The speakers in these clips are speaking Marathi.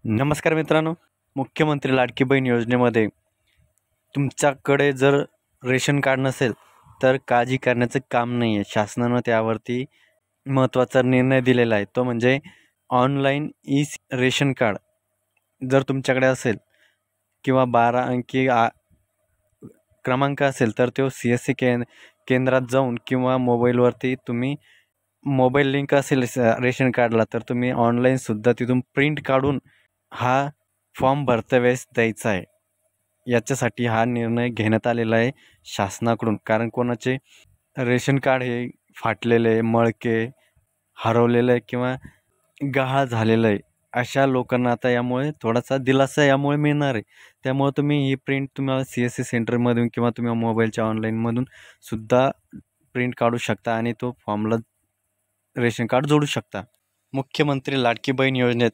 नमस्कार मित्रांनो, मुख्यमंत्री लाडकी बहीण योजनेमध्ये तुमच्याकडे जर रेशन कार्ड नसेल तर काळजी करण्याचं काम नाही आहे. शासनानं त्यावरती महत्त्वाचा निर्णय दिलेला आहे. तो म्हणजे ऑनलाईन रेशन कार्ड जर तुमच्याकडे असेल किंवा 12 अंकी क्रमांक असेल तर तो CSC केंद्रात जाऊन किंवा मोबाईलवरती तुम्ही मोबाईल लिंक असेल रेशन कार्डला तर तुम्ही ऑनलाईनसुद्धा तिथून प्रिंट काढून हा फॉर्म भरते वेळेस द्यायचा आहे. याच्यासाठी हा निर्णय घेण्यात आलेला आहे शासनाकडून. कारण कोणाचे रेशन कार्ड हे फाटलेले आहे, मळके, हरवलेलं आहे किंवा गहाळ झालेलं आहे, अशा लोकांना आता यामुळे थोडासा दिलासा यामुळे मिळणार आहे. त्यामुळे तुम्ही ही प्रिंट तुम्हाला CSC सेंटरमधून किंवा तुम्ही मोबाईलच्या ऑनलाईनमधून सुद्धा प्रिंट काढू शकता आणि तो फॉर्मला रेशन कार्ड जोडू शकता. मुख्यमंत्री लाडकी बहीण योजनेत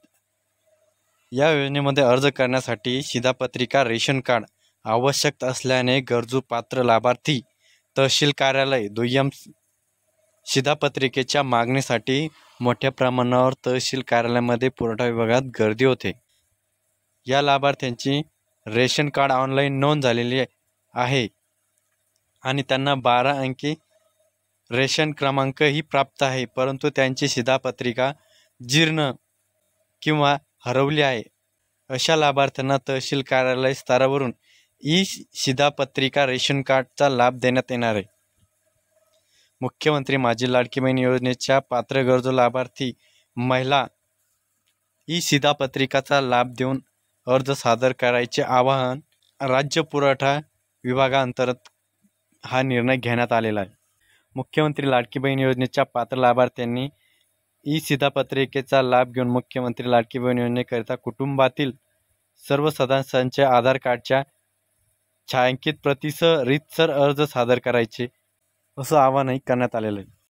या योजनेमध्ये अर्ज करण्यासाठी शिधापत्रिका रेशन कार्ड आवश्यक असल्याने गरजू पात्र लाभार्थी तहसील कार्यालय दुय्यम शिधापत्रिकेच्या मागणीसाठी मोठ्या प्रमाणावर तहसील कार्यालयामध्ये पुरवठा विभागात गर्दी होते. या लाभार्थ्यांची रेशन कार्ड ऑनलाईन नोंद झालेली आहे आणि त्यांना 12 अंकी रेशन क्रमांकही प्राप्त आहे, परंतु त्यांची शिधापत्रिका जीर्ण किंवा हरवली आहे. अशा लाभार्थ्यांना तहसील कार्यालय स्तरावरून शिधापत्रिका रेशन कार्डचा लाभ देण्यात येणार आहे. मुख्यमंत्री माझी लाडकी बहीण योजनेच्या पात्र गरजू लाभार्थी महिला शिधापत्रिकाचा लाभ देऊन अर्ज सादर करायचे आवाहन राज्य पुरवठा विभागाअंतर्गत हा निर्णय घेण्यात आलेला आहे. मुख्यमंत्री लाडकी बहीण योजनेच्या पात्र लाभार्थ्यांनी शिधापत्रिकेचा लाभ घेऊन मुख्यमंत्री लाडकी बहीण योजनेकरिता कुटुंबातील सर्व सदस्यांच्या आधार कार्डच्या छायांकित प्रतीसह रीतसर अर्ज सादर करायचे असं आवाहनही करण्यात आलेलं आहे.